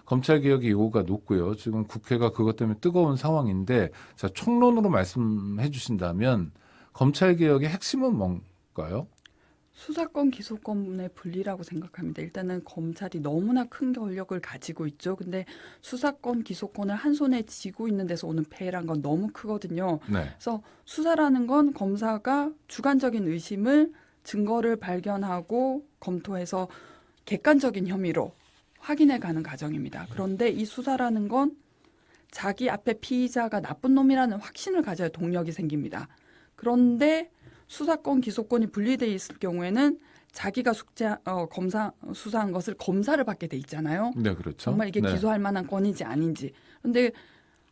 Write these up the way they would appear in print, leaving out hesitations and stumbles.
검찰개혁의 요구가 높고요. 지금 국회가 그것 때문에 뜨거운 상황인데 자, 총론으로 말씀해 주신다면 검찰개혁의 핵심은 뭔가요? 수사권, 기소권의 분리라고 생각합니다. 일단은 검찰이 너무나 큰 권력을 가지고 있죠. 근데 수사권, 기소권을 한 손에 쥐고 있는 데서 오는 폐해란 건 너무 크거든요. 네. 그래서 수사라는 건 검사가 주관적인 의심을 증거를 발견하고 검토해서 객관적인 혐의로 확인해 가는 과정입니다. 그런데 이 수사라는 건 자기 앞에 피의자가 나쁜 놈이라는 확신을 가져야 동력이 생깁니다. 그런데 수사권, 기소권이 분리돼 있을 경우에는 자기가 검사 수사한 것을 검사를 받게 돼 있잖아요. 네, 그렇죠. 정말 이게 네. 기소할 만한 건인지 아닌지. 그런데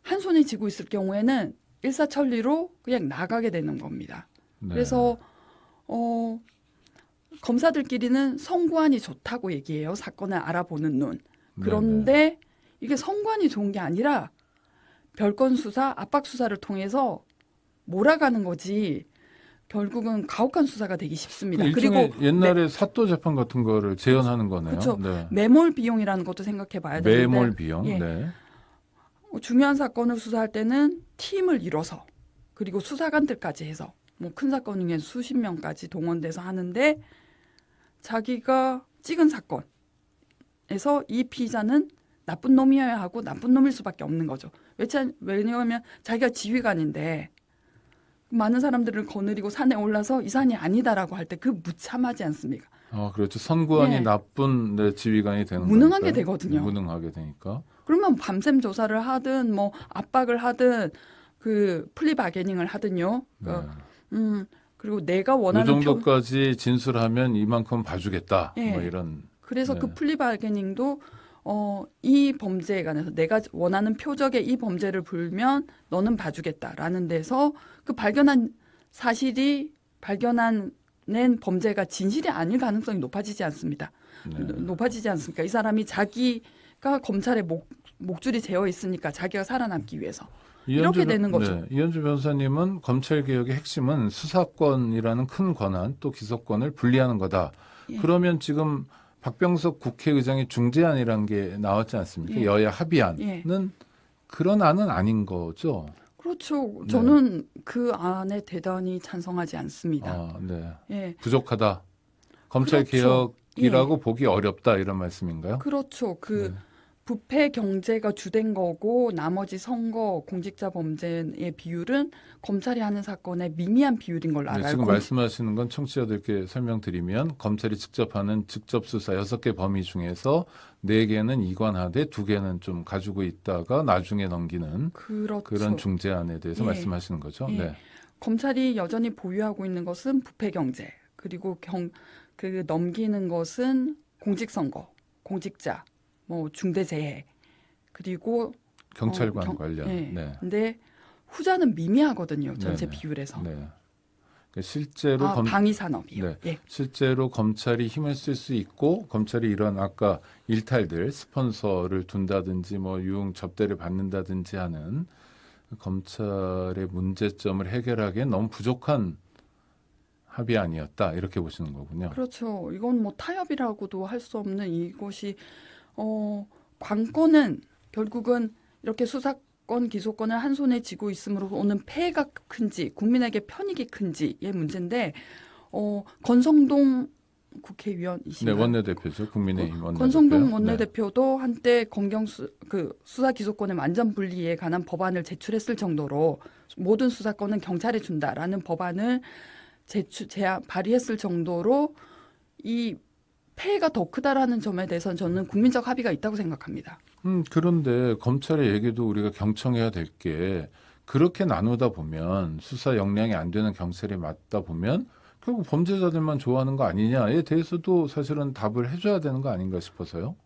한 손에 쥐고 있을 경우에는 일사천리로 그냥 나가게 되는 겁니다. 네. 그래서 검사들끼리는 성구안이 좋다고 얘기해요. 사건을 알아보는 눈. 그런데 이게 성구안이 좋은 게 아니라 별건 수사, 압박 수사를 통해서 몰아가는 거지. 결국은 가혹한 수사가 되기 쉽습니다. 일종의 그리고 옛날에 사또 재판 같은 거를 재현하는 거네요. 그렇죠. 네. 매몰 비용이라는 것도 생각해 봐야 되는데 매몰 비용. 예. 네. 중요한 사건을 수사할 때는 팀을 이뤄서 그리고 수사관들까지 해서 뭐 큰 사건이면 수십 명까지 동원돼서 하는데 자기가 찍은 사건에서 이 피의자는 나쁜 놈이어야 하고 나쁜 놈일 수밖에 없는 거죠. 왜냐하면 자기가 지휘관인데 많은 사람들을 거느리고 산에 올라서 이 산이 아니다라고 할 때 그 무참하지 않습니까? 그렇죠. 선구안이 예. 나쁜 지휘관이 되는 무능하게 거니까요. 되거든요. 무능하게 되니까. 그러면 밤샘 조사를 하든 뭐 압박을 하든 그 플리바게닝을 하든요. 네. 그리고 내가 이 원하는 정도까지 진술하면 이만큼 봐주겠다. 예. 뭐 이런. 그래서 네. 그 플리바게닝도 이 범죄에 관해서 내가 원하는 표적의 이 범죄를 불면 너는 봐주겠다라는 데서 그 발견낸 범죄가 진실이 아닐 가능성이 높아지지 않습니다. 네. 높아지지 않습니까? 이 사람이 자기가 검찰에 목줄이 재어 있으니까 자기가 살아남기 위해서 이렇게 되는 거죠. 네. 이현주 변호사님은 검찰개혁의 핵심은 수사권이라는 큰 권한 또 기소권을 분리하는 거다. 예. 그러면 지금 박병석 국회의장의 중재안이라는 게 나왔지 않습니까? 예. 여야 합의안은 예. 그런 안은 아닌 거죠. 그렇죠. 네. 저는 그 안에 대단히 찬성하지 않습니다. 네. 예. 부족하다. 검찰개혁이라고 보기 어렵다 이런 말씀인가요? 그렇죠. 그 네. 부패 경제가 주된 거고 나머지 선거 공직자 범죄의 비율은 검찰이 하는 사건의 미미한 비율인 걸로 네, 알아요. 지금 말씀하시는 건 청취자들께 설명드리면 검찰이 직접 하는 직접 수사 6개 범위 중에서 4개는 이관하되 2개는 좀 가지고 있다가 나중에 넘기는 그렇죠. 그런 중재안에 대해서 예. 말씀하시는 거죠. 예. 네. 검찰이 여전히 보유하고 있는 것은 부패 경제 그리고 그 넘기는 것은 공직선거, 공직자, 뭐 중대재해 그리고 경찰관 관련. 예. 네. 근데 후자는 미미하거든요. 전체 네네. 비율에서. 네. 그러니까 실제로 방위산업이요. 네. 예. 실제로 검찰이 힘을 쓸 수 있고 검찰이 이런 아까 일탈들 스폰서를 둔다든지 뭐 유흥 접대를 받는다든지 하는 검찰의 문제점을 해결하기엔 너무 부족한 합의안이었다 이렇게 보시는 거군요. 그렇죠. 이건 뭐 타협이라고도 할 수 없는 이것이 관건은 결국은 이렇게 수사권, 기소권을 한 손에 쥐고 있음으로 오는 폐해가 큰지 국민에게 편익이 큰지의 문제인데 권성동 국회의원이신가요? 네, 원내대표죠. 국민의힘 원내대표. 권성동 원내대표도 한때 수사 기소권의 완전 분리에 관한 법안을 제출했을 정도로 모든 수사권은 경찰에 준다라는 법안을 발의했을 정도로 이 폐해가 더 크다라는 점에 대해서는 저는 국민적 합의가 있다고 생각합니다. 그런데 검찰의 얘기도 우리가 경청해야 될 게 그렇게 나누다 보면 수사 역량이 안 되는 경찰이 맡다 보면 결국 범죄자들만 좋아하는 거 아니냐에 대해서도 사실은 답을 해줘야 되는 거 아닌가 싶어서요.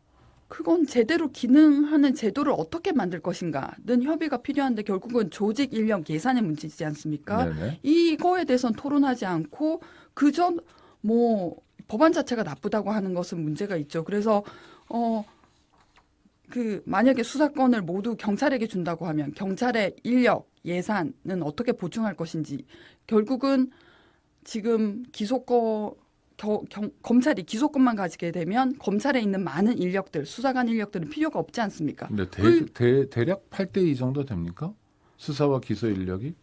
그건 제대로 기능하는 제도를 어떻게 만들 것인가는 협의가 필요한데 결국은 조직 인력 예산의 문제이지 않습니까? 네네. 이거에 대해서는 토론하지 않고 그저 뭐 법안 자체가 나쁘다고 하는 것은 문제가 있죠. 그래서 만약에 수사권을 모두 경찰에게 준다고 하면 경찰의 인력 예산은 어떻게 보충할 것인지 결국은 지금 검찰이 기소권만 가지게 되면 검찰에 있는 많은 인력들, 수사관 인력들은 필요가 없지 않습니까? 근데 대략 8대 2 정도 됩니까? 수사와 기소 인력이?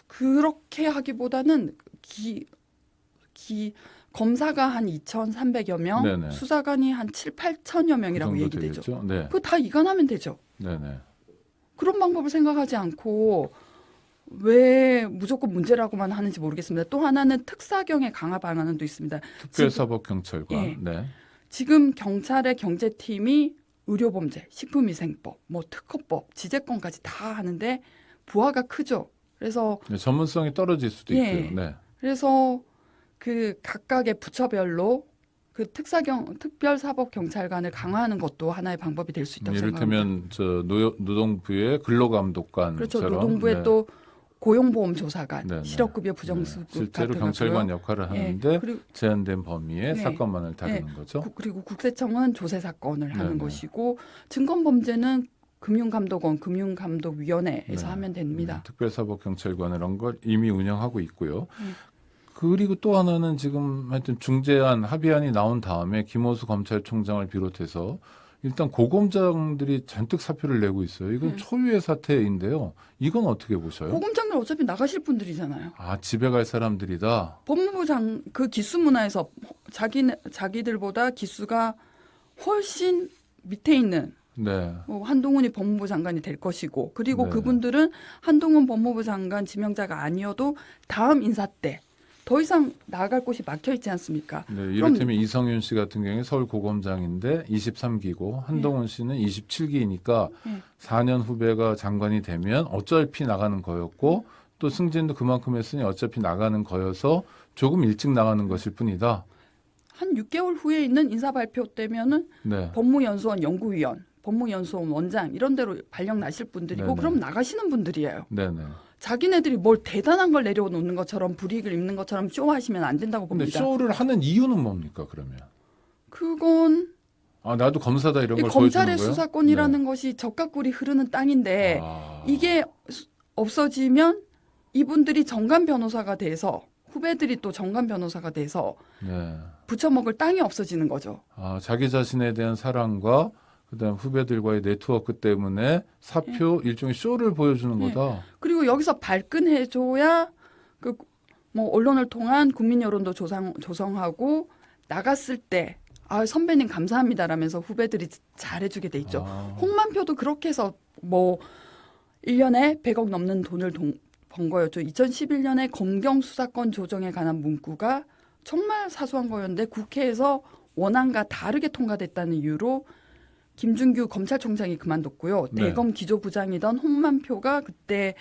그렇게 하기보다는 검사가 한 2,300여 명, 네네. 수사관이 한 7, 8천여 명이라고 그 정도 얘기되죠. 되겠죠? 네. 그거 다 이관하면 되죠. 네네. 그런 방법을 생각하지 않고 왜 무조건 문제라고만 하는지 모르겠습니다. 또 하나는 특사경의 강화 방안도 있습니다. 특별사법경찰관. 예. 네. 지금 경찰의 경제팀이 의료범죄, 식품위생법, 뭐 특허법, 지재권까지 다 하는데 부하가 크죠. 그래서 네, 전문성이 떨어질 수도 예. 있고요. 네. 그래서 그 각각의 부처별로 그 특별사법경찰관을 강화하는 것도 하나의 방법이 될 수 있다고 생각합니다. 이를테면 노동부의 근로감독관처럼 그렇죠. 노동부에 네. 또 고용보험조사관, 네네. 실업급여 부정수급 실제로 같은 경찰관 거고요. 역할을 예. 하는데 그리고, 제한된 범위의 네. 사건만을 다루는 거죠. 그리고 국세청은 조세 사건을 하는 네네. 것이고 증권범죄는 금융감독원, 금융감독위원회에서 네. 하면 됩니다. 특별사법경찰관을 한 걸 이미 운영하고 있고요. 네. 그리고 또 하나는 지금 하여튼 중재안 합의안이 나온 다음에 김호수 검찰총장을 비롯해서 일단 고검장들이 잔뜩 사표를 내고 있어요. 이건 초유의 사태인데요. 이건 어떻게 보셔요? 고검장들 어차피 나가실 분들이잖아요. 아, 집에 갈 사람들이다. 법무부 그 기수 문화에서 자기들보다 기수가 훨씬 밑에 있는 네. 한동훈이 법무부 장관이 될 것이고 그리고 네. 그분들은 한동훈 법무부 장관 지명자가 아니어도 다음 인사 때 더 이상 나아갈 곳이 막혀 있지 않습니까? 네, 이를테면 이성윤 씨 같은 경우에 서울고검장인데 23기고 한동훈 씨는 27기니까 네. 4년 후배가 장관이 되면 어차피 나가는 거였고 또 승진도 그만큼 했으니 어차피 나가는 거여서 조금 일찍 나가는 것일 뿐이다. 한 6개월 후에 있는 인사 발표 때면은 네. 법무연수원 연구위원, 법무연수원 원장 이런 데로 발령 나실 분들이고 네네. 그럼 나가시는 분들이에요. 네네. 자기네들이 뭘 대단한 걸 내려놓는 것처럼 불이익을 입는 것처럼 쇼하시면 안 된다고 근데 봅니다. 쇼를 하는 이유는 뭡니까 그러면? 그건 아 나도 검사다 이런 이 걸 검찰의 보여주는 거예요? 수사권이라는 것이 적각꿀이 흐르는 땅인데 아. 이게 없어지면 이분들이 정관 변호사가 돼서 후배들이 또 정관 변호사가 돼서 네. 부쳐먹을 땅이 없어지는 거죠. 아, 자기 자신에 대한 사랑과 그다음 후배들과의 네트워크 때문에 사표 일종의 쇼를 보여주는 네. 거다. 그리고 여기서 발끈해줘야 그 뭐 언론을 통한 국민 여론도 조성하고 나갔을 때 아, 선배님 감사합니다라면서 후배들이 잘해주게 돼 있죠. 아. 홍만표도 그렇게 해서 뭐 1년에 100억 넘는 돈을 번 거였죠. 2011년에 검경 수사권 조정에 관한 문구가 정말 사소한 거였는데 국회에서 원안과 다르게 통과됐다는 이유로 김준규 검찰총장이 그만뒀고요. 네. 대검 기조부장이던 홍만표가 그때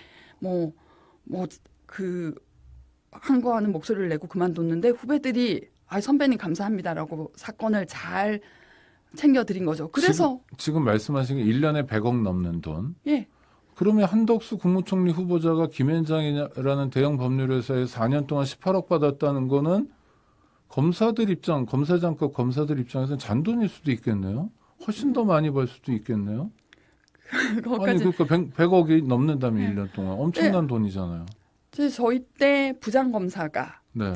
한 거 하는 목소리를 내고 그만뒀는데 후배들이 아 선배님 감사합니다라고 사건을 잘 챙겨드린 거죠. 그래서 지금 말씀하신 게 1년에 100억 넘는 돈. 예 그러면 한덕수 국무총리 후보자가 김현장이라는 대형 법률회사에 4년 동안 18억 받았다는 거는 검사장급 검사들 입장에서는 잔돈일 수도 있겠네요. 훨씬 더 많이 벌 수도 있겠네요. 아니 그거까지 그러니까 100억이 넘는다면 네. 1년 동안 엄청난 돈이잖아요. 저희 때 부장검사가 네.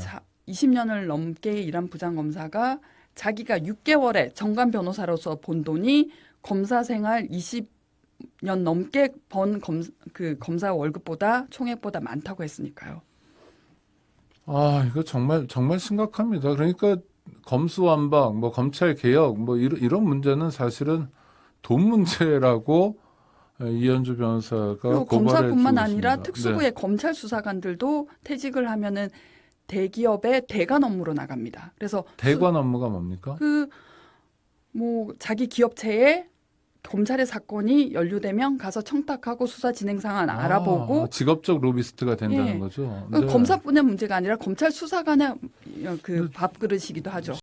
20년을 넘게 일한 부장검사가 자기가 6개월에 정관 변호사로서 본 돈이 검사 생활 20년 넘게 번 검사 월급보다 총액보다 많다고 했으니까요. 아, 이거 정말 심각합니다. 그러니까 검수완박, 뭐 검찰 개혁, 뭐 이런 문제는 사실은 돈 문제라고 이현주 변호사가 그리고 고발해 검사뿐만 주고 아니라 있습니다. 특수부의 검찰 수사관들도 퇴직을 하면은 대기업의 대관 업무로 나갑니다. 그래서 대관 업무가 뭡니까? 자기 기업체에 검찰의 사건이 연루되면 가서 청탁하고 수사 진행 상황 알아보고 직업적 로비스트가 된다는 예. 거죠. 검사뿐의 문제가 아니라 검찰 수사관의 밥그릇이기도 하죠.